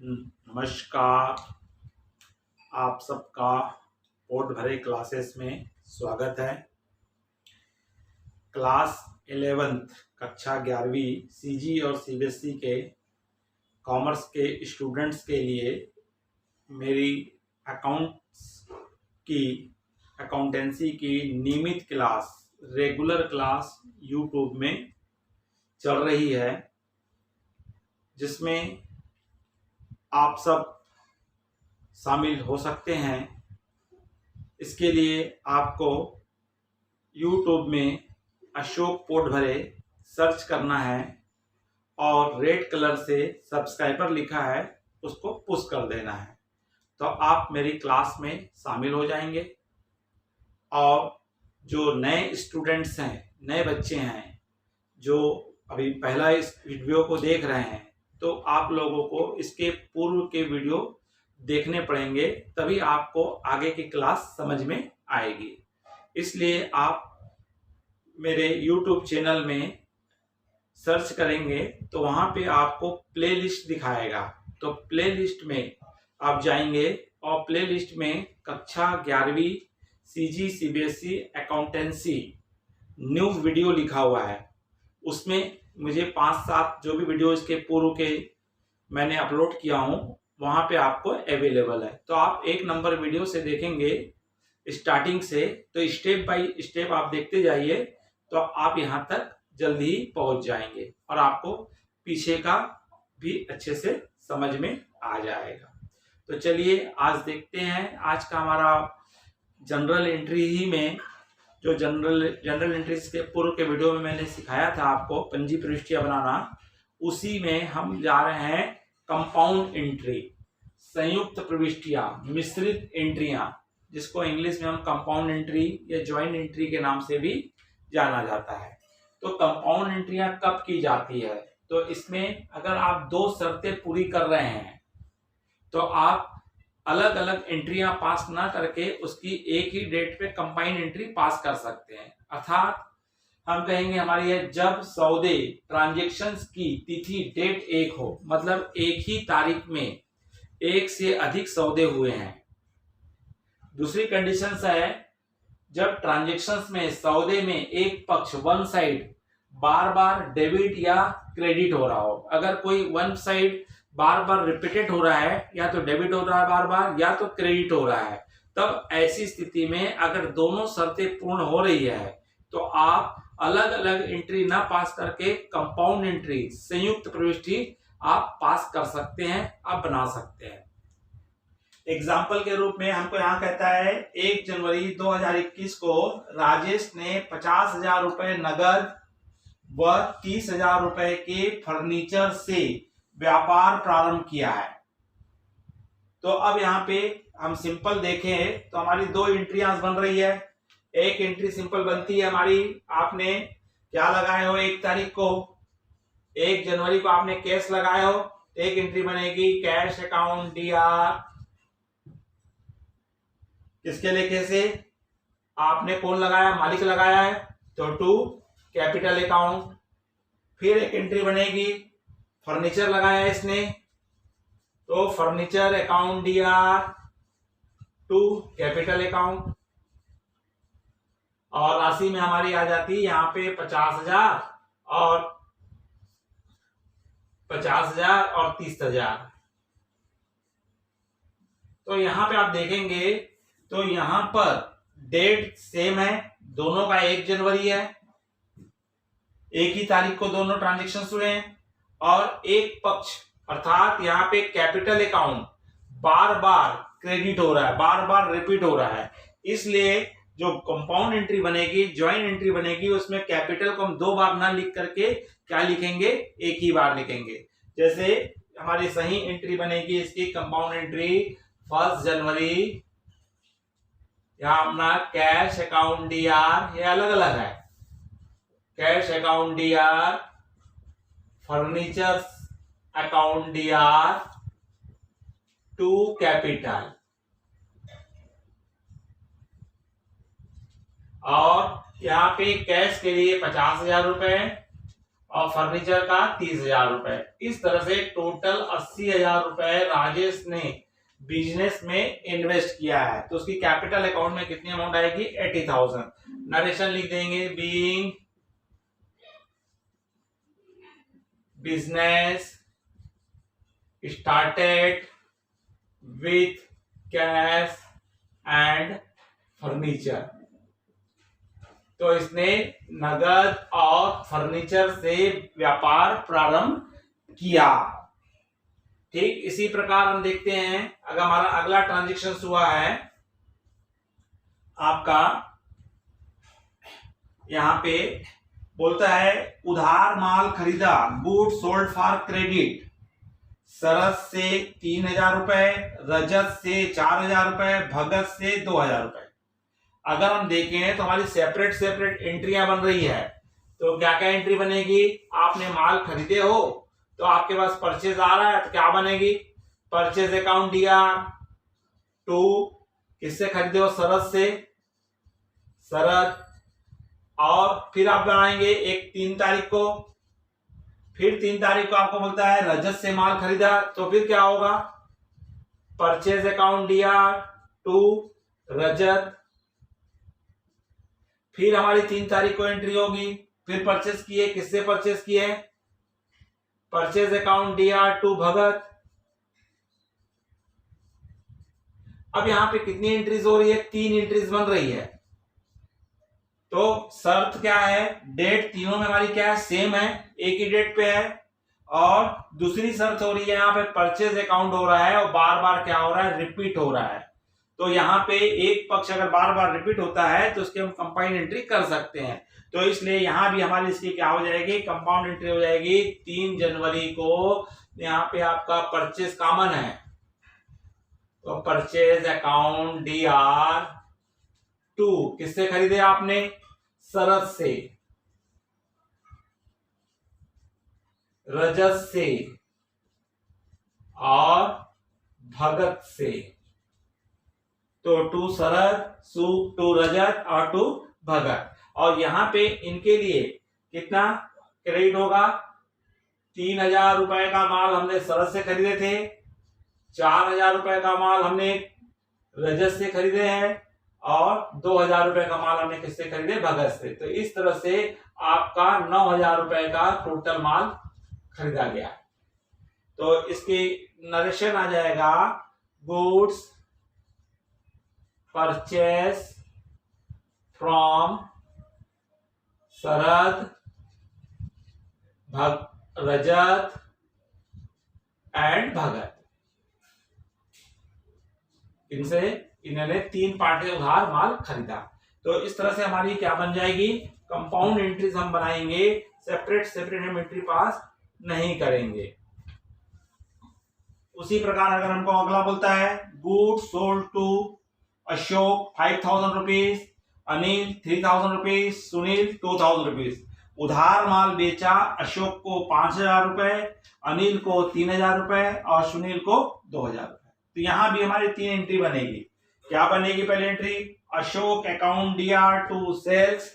नमस्कार। आप सबका पोर्ट भरे क्लासेस में स्वागत है। क्लास 11th कक्षा 11वीं सीजी और सीबीएसई के कॉमर्स के स्टूडेंट्स के लिए मेरी अकाउंटेंसी की नियमित क्लास, रेगुलर क्लास यूट्यूब में चल रही है, जिसमें आप सब शामिल हो सकते हैं। इसके लिए आपको YouTube में अशोक पोर्टभरे सर्च करना है और रेड कलर से सब्सक्राइबर लिखा है, उसको पुश कर देना है, तो आप मेरी क्लास में शामिल हो जाएंगे। और जो नए स्टूडेंट्स हैं, नए बच्चे हैं, जो अभी पहला इस वीडियो को देख रहे हैं, तो आप लोगों को इसके पूर्व के वीडियो देखने पड़ेंगे, तभी आपको आगे की क्लास समझ में आएगी। इसलिए आप मेरे YouTube चैनल में सर्च करेंगे तो वहां पे आपको प्लेलिस्ट दिखाएगा, तो प्लेलिस्ट में आप जाएंगे और प्लेलिस्ट में कक्षा 11वीं CG CBSE accountancy new video लिखा हुआ है। उसमें मुझे 5-7 जो भी वीडियो इसके पूर्व के मैंने अपलोड किया हूं, वहां पे आपको अवेलेबल है। तो आप 1 नंबर वीडियो से देखेंगे स्टार्टिंग से, तो स्टेप बाय स्टेप आप देखते जाइए, तो आप यहां तक जल्दी ही पहुंच जाएंगे और आपको पीछे का भी अच्छे से समझ में आ जाएगा। तो चलिए आज देखते हैं। आज का हमारा जनरल एंट्री ही में, जो जनरल एंट्रीज के पूर्व के वीडियो में मैंने सिखाया था आपको पंजी प्रविष्टियां बनाना, उसी में हम जा रहे हैं कंपाउंड एंट्री, संयुक्त प्रविष्टियां, मिश्रित एंट्रियां, जिसको इंग्लिश में हम कंपाउंड एंट्री या ज्वाइंट एंट्री के नाम से भी जाना जाता है। तो कंपाउंड एंट्रियां कब की जाती है? तो इसमें अगर आप 2 शर्तें पूरी कर रहे हैं, तो आप अलग अलग एंट्रियां पास ना करके उसकी एक ही डेट पे कंबाइंड एंट्री पास कर सकते हैं। अर्थात हम कहेंगे हमारी है जब सौदे ट्रांजैक्शंस की तिथि डेट एक हो, मतलब एक ही तारीख में एक से अधिक सौदे हुए हैं। दूसरी कंडीशन है जब ट्रांजैक्शंस में सौदे में एक पक्ष वन साइड बार बार डेबिट या क्रेडिट हो रहा हो। अगर कोई वन साइड बार बार रिपीटेड हो रहा है, या तो डेबिट हो रहा है बार बार, या तो क्रेडिट हो रहा है, तब ऐसी स्थिति में अगर दोनों शर्तें पूर्ण हो रही है, तो आप अलग अलग एंट्री ना पास करके कंपाउंड एंट्री, संयुक्त प्रविष्टि आप पास कर सकते हैं, आप बना सकते हैं। एग्जाम्पल के रूप में हमको यहाँ कहता है 1 जनवरी 2021 को राजेश ने 50,000 रुपए नगद व 30,000 रुपए के फर्नीचर से व्यापार प्रारंभ किया है। तो अब यहाँ पे हम सिंपल देखें तो हमारी 2 एंट्रियां बन रही है। एक एंट्री सिंपल बनती है हमारी, आपने क्या लगाए हो, 1 तारीख को 1 जनवरी को आपने कैश लगाए हो, एक एंट्री बनेगी कैश अकाउंट डीआर। किसके लेखे से? आपने कौन लगाया? मालिक लगाया है, तो टू कैपिटल अकाउंट। फिर एक एंट्री बनेगी फर्नीचर लगाया इसने, तो furniture account DR to capital account. और राशि में हमारी आ जाती है यहाँ पे 50,000 और 30,000। तो यहाँ पे आप देखेंगे तो यहाँ पर डेट सेम है, दोनों का 1 जनवरी है, एक ही तारीख को दोनों ट्रांजेक्शन हुए हैं। और एक पक्ष अर्थात यहाँ पे कैपिटल अकाउंट बार बार क्रेडिट हो रहा है, बार बार रिपीट हो रहा है, इसलिए जो कंपाउंड एंट्री बनेगी, ज्वाइंट एंट्री बनेगी, उसमें कैपिटल को हम 2 बार ना लिख करके क्या लिखेंगे, एक ही बार लिखेंगे। जैसे हमारी सही एंट्री बनेगी इसकी कंपाउंड एंट्री 1 जनवरी, यहाँ अपना कैश अकाउंट डीआर, ये अलग अलग है, cash account DR, furniture account DR to capital. और यहाँ पे कैश के लिए 50,000 रुपए और फर्नीचर का 30,000 रुपए। इस तरह से टोटल 80,000 रुपए राजेश ने बिजनेस में इन्वेस्ट किया है। तो उसकी कैपिटल अकाउंट में कितनी अमाउंट आएगी? 80,000। नरेशन लिख देंगे, being business started with cash and furniture. तो इसने नगद और फर्नीचर से व्यापार प्रारंभ किया। ठीक इसी प्रकार हम देखते हैं, अगर हमारा अगला ट्रांजैक्शन हुआ है आपका, यहां पे बोलता है उधार माल खरीदा, गुड सोल्ड फॉर क्रेडिट, सरस से 3,000 रुपए, रजत से 4,000 रुपए, भगत से 2,000 रुपए। अगर हम देखें तो हमारी सेपरेट सेपरेट एंट्रियां बन रही है। तो क्या क्या एंट्री बनेगी? आपने माल खरीदे हो तो आपके पास परचेज आ रहा है, तो क्या बनेगी? परचेज अकाउंट दिया टू, किससे खरीदे हो? सरस से, सरद। और फिर आप बनाएंगे एक 3 तारीख को, फिर 3 तारीख को आपको बोलता है रजत से माल खरीदा, तो फिर क्या होगा? परचेज अकाउंट दिया टू रजत। फिर हमारी 3 तारीख को एंट्री होगी, फिर परचेज किए, किससे परचेज किए? परचेज अकाउंट दिया टू भगत। अब यहां पे कितनी एंट्रीज हो रही है? 3 एंट्रीज बन रही है। तो शर्त क्या है? डेट तीनों में हमारी क्या है? सेम है, एक ही डेट पे है। और दूसरी शर्त हो रही है यहाँ पे परचेज अकाउंट हो रहा है और बार बार क्या हो रहा है? रिपीट हो रहा है। तो यहाँ पे एक पक्ष अगर बार बार रिपीट होता है तो उसकी हम कंपाउंड एंट्री कर सकते हैं। तो इसलिए यहां भी हमारी इसकी क्या हो जाएगी? कंपाउंड एंट्री हो जाएगी। 3 जनवरी को यहाँ पे आपका परचेज कॉमन है, तो परचेज अकाउंट DR टू, किससे खरीदे आपने? सरद से, रजत से और भगत से। तो टू शरद, टू रजत और टू भगत। और यहां पे इनके लिए कितना क्रेडिट होगा? 3,000 रुपए का माल हमने शरद से खरीदे थे, 4,000 रुपए का माल हमने रजत से खरीदे हैं और 2,000 रुपए का माल हमने किससे खरीदे? भगत से। तो इस तरह से आपका 9,000 रुपए का टोटल माल खरीदा गया। तो इसकी नरेशन आ जाएगा, goods purchase from Sharad, Rajat and Bhagat. इनसे इन्होंने 3 पार्टी उधार माल खरीदा। तो इस तरह से हमारी क्या बन जाएगी? कंपाउंड एंट्रीज हम बनाएंगे, सेपरेट सेपरेट हम एंट्री पास नहीं करेंगे। उसी प्रकार अगर हमको अगला बोलता है good sold to Ashok 5,000 rupees, Anil 3,000 rupees, Sunil 2,000 rupees. उधार माल बेचा अशोक को 5,000 रुपए, अनिल को 3,000 रुपए और सुनील को 2,000 रुपए। तो यहां भी हमारी 3 एंट्री बनेगी। क्या बनेगी? पहली entry Ashok account DR to sales,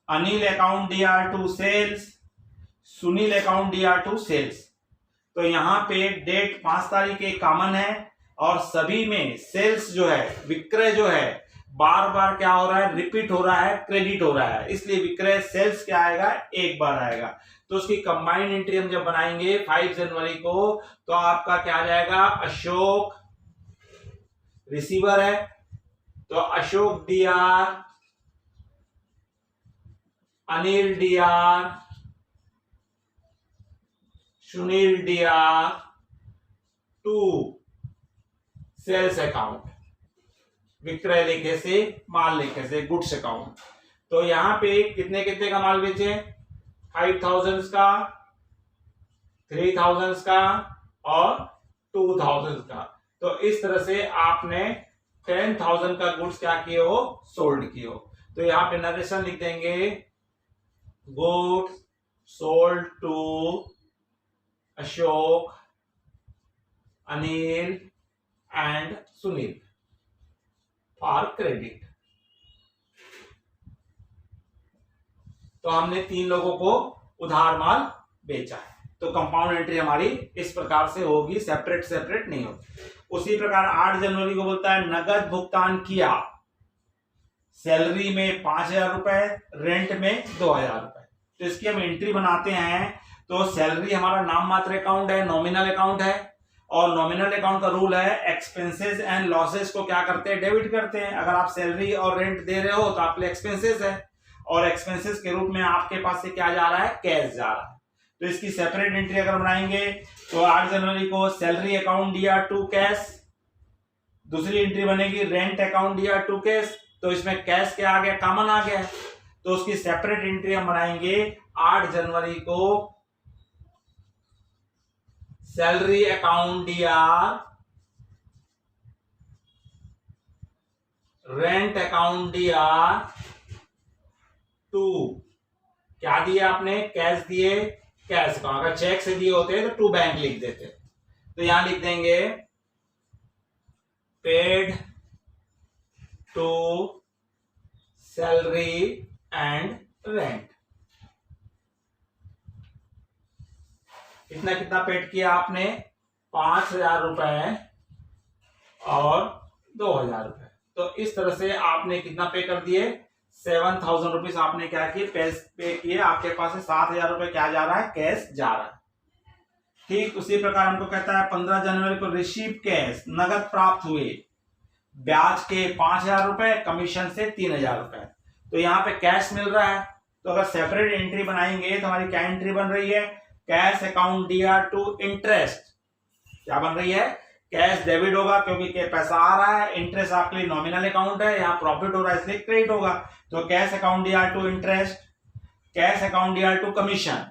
Anil account DR to sales, Sunil account DR to sales. तो यहाँ पे डेट 5 तारीख के कॉमन है और सभी में सेल्स जो है, विक्रय जो है, बार बार क्या हो रहा है? रिपीट हो रहा है, क्रेडिट हो रहा है। इसलिए विक्रय सेल्स क्या आएगा? एक बार आएगा। तो उसकी कंबाइंड एंट्री हम जब बनाएंगे 5 जनवरी को, तो आपका क्या आ जाएगा? अशोक रिसीवर है, तो Ashok DR, Anil DR, Sunil DR to sales account, विक्रय लेखे से, माल लेखे से, गुड्स अकाउंट। तो यहां पे कितने कितने का माल बेचे? 5,000 का, 3,000 का और 2,000 का। तो इस तरह से आपने 10,000 का गुड्स क्या किए हो? सोल्ड किए हो। तो यहाँ पे नरेशन लिख देंगे, goods sold to Ashok, Anil and Sunil for credit. तो हमने 3 लोगों को उधार माल बेचा है। तो कंपाउंड एंट्री हमारी इस प्रकार से होगी, सेपरेट नहीं होगी। उसी प्रकार 8 जनवरी को बोलता है नगद भुगतान किया, सैलरी में 5,000 रुपए, रेंट में 2,000 रुपए। तो इसकी हम एंट्री बनाते हैं। तो सैलरी हमारा नाम मात्र अकाउंट है, नॉमिनल अकाउंट है, और नॉमिनल अकाउंट का रूल है एक्सपेंसेस एंड लॉसेस को क्या करते हैं, डेबिट करते हैं। अगर आप सैलरी और रेंट दे रहे हो तो आपके लिए एक्सपेंसेस है, और एक्सपेंसेस के रूप में आपके पास से क्या जा रहा है, कैश जा रहा है। तो इसकी सेपरेट एंट्री अगर बनाएंगे तो 8 जनवरी को सैलरी अकाउंट दिया टू कैश, दूसरी एंट्री बनेगी रेंट अकाउंट दिया टू कैश। तो इसमें कैश क्या आ गया, कॉमन आ गया। तो उसकी सेपरेट एंट्री हम बनाएंगे 8 जनवरी को सैलरी अकाउंट दिया, रेंट अकाउंट दिया टू, क्या दिया आपने, कैश दिए, कैश अकाउंट। अगर चेक से दिए होते तो टू बैंक लिख देते। तो यहां लिख देंगे paid to salary and rent. कितना पेड किया आपने, 5,000 रुपए और 2,000 रुपए। तो इस तरह से आपने कितना पे कर दिए, 7,000 रुपीज आपने क्या किए, पे किए। आपके पास से 7,000 रुपए क्या जा रहा है, कैश जा रहा है। ठीक उसी प्रकार हमको कहता है 15 जनवरी को रिसीव कैश, नगद प्राप्त हुए, ब्याज के 5,000 रुपए, कमीशन से 3,000 रुपए। तो यहाँ पे कैश मिल रहा है। तो अगर सेपरेट एंट्री बनाएंगे तो हमारी क्या एंट्री बन रही है, कैश अकाउंट दिया टू इंटरेस्ट। क्या बन रही है, कैश डेबिट होगा क्योंकि पैसा आ रहा है, इंटरेस्ट आपके लिए नॉमिनल अकाउंट है, यहाँ प्रॉफिट हो रहा है इसलिए क्रेडिट होगा। तो कैश अकाउंट दिया टू इंटरेस्ट, कैश अकाउंट दिया टू कमीशन।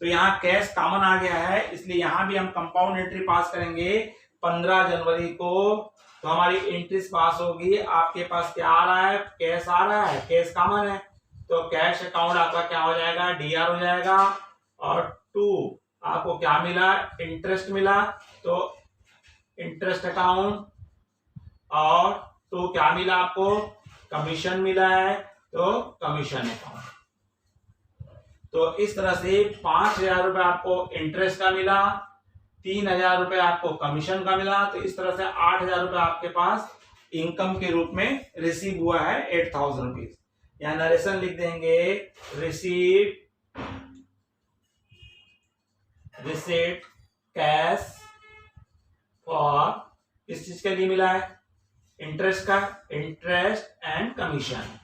तो यहाँ कैश कॉमन आ गया है, इसलिए यहाँ भी हम कंपाउंड एंट्री पास करेंगे 15 जनवरी को। तो हमारी एंट्रीज पास होगी। आपके पास क्या आ रहा है, कैश आ रहा है, कैश कॉमन है। तो कैश अकाउंट आपका क्या हो जाएगा, डीआर हो जाएगा। और टू आपको क्या मिला, इंटरेस्ट मिला, तो इंटरेस्ट अकाउंट। और टू क्या मिला आपको, कमीशन मिला है, तो कमीशन अकाउंट। तो इस तरह से 5,000 रुपए आपको इंटरेस्ट का मिला, 3,000 रुपए आपको कमीशन का मिला। तो इस तरह से 8,000 रुपए आपके पास इनकम के रूप में रिसीव हुआ है, 8,000 रुपीज। यहां नरेशन लिख देंगे, रिसीट कैश फॉर, किस चीज के लिए मिला है, इंटरेस्ट का, इंटरेस्ट एंड कमीशन।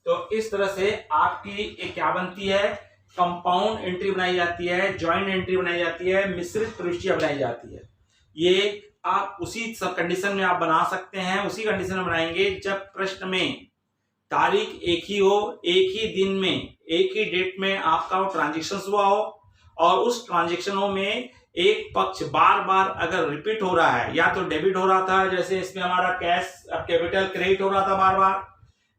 तो इस तरह से आपकी एक क्या बनती है, कंपाउंड एंट्री बनाई जाती है, जॉइंट एंट्री बनाई जाती है, मिश्रित प्रविष्टियां बनाई जाती है। ये आप उसी सब कंडीशन में आप बना सकते हैं, उसी कंडीशन में बनाएंगे जब प्रश्न में तारीख एक ही हो, एक ही दिन में, एक ही डेट में आपका वो ट्रांजेक्शन हुआ हो, और उस ट्रांजेक्शनों में एक पक्ष बार बार अगर रिपीट हो रहा है, या तो डेबिट हो रहा था, जैसे इसमें हमारा कैश कैपिटल क्रेडिट हो रहा था बार बार,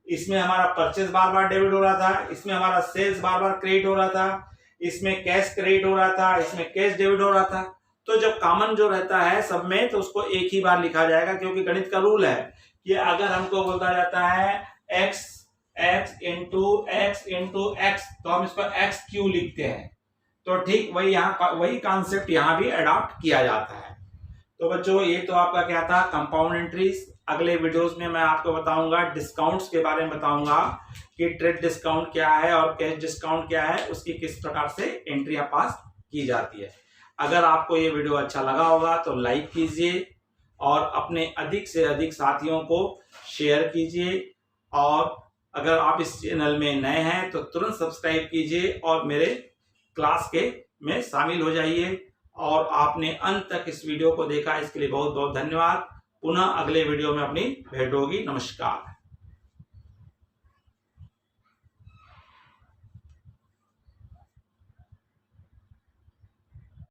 इसमें हमारा परचेज बार बार डेबिट हो रहा था, इसमें हमारा सेल्स बार बार क्रेडिट हो रहा था, इसमें कैश क्रेडिट हो रहा था, इसमें कैश डेबिट हो रहा था। तो जब कॉमन जो रहता है सब में, तो उसको एक ही बार लिखा जाएगा, क्योंकि गणित का रूल है कि अगर हमको बोला जाता है x इंटू x, तो हम इसको x क्यू लिखते हैं। तो ठीक वही कॉन्सेप्ट यहाँ भी अडॉप्ट किया जाता है। तो बच्चों ये तो आपका क्या था, कंपाउंड एंट्रीज। अगले वीडियोस में मैं आपको बताऊंगा डिस्काउंट्स के बारे में, बताऊंगा कि ट्रेड डिस्काउंट क्या है और कैश डिस्काउंट क्या है, उसकी किस प्रकार से एंट्रियां पास की जाती है। अगर आपको ये वीडियो अच्छा लगा होगा तो लाइक कीजिए, और अपने अधिक से अधिक साथियों को शेयर कीजिए, और अगर आप इस चैनल में नए हैं तो तुरंत सब्सक्राइब कीजिए और मेरे क्लास में शामिल हो जाइए। और आपने अंत तक इस वीडियो को देखा, इसके लिए बहुत बहुत धन्यवाद। पुनः अगले वीडियो में अपनी भेंट होगी। नमस्कार।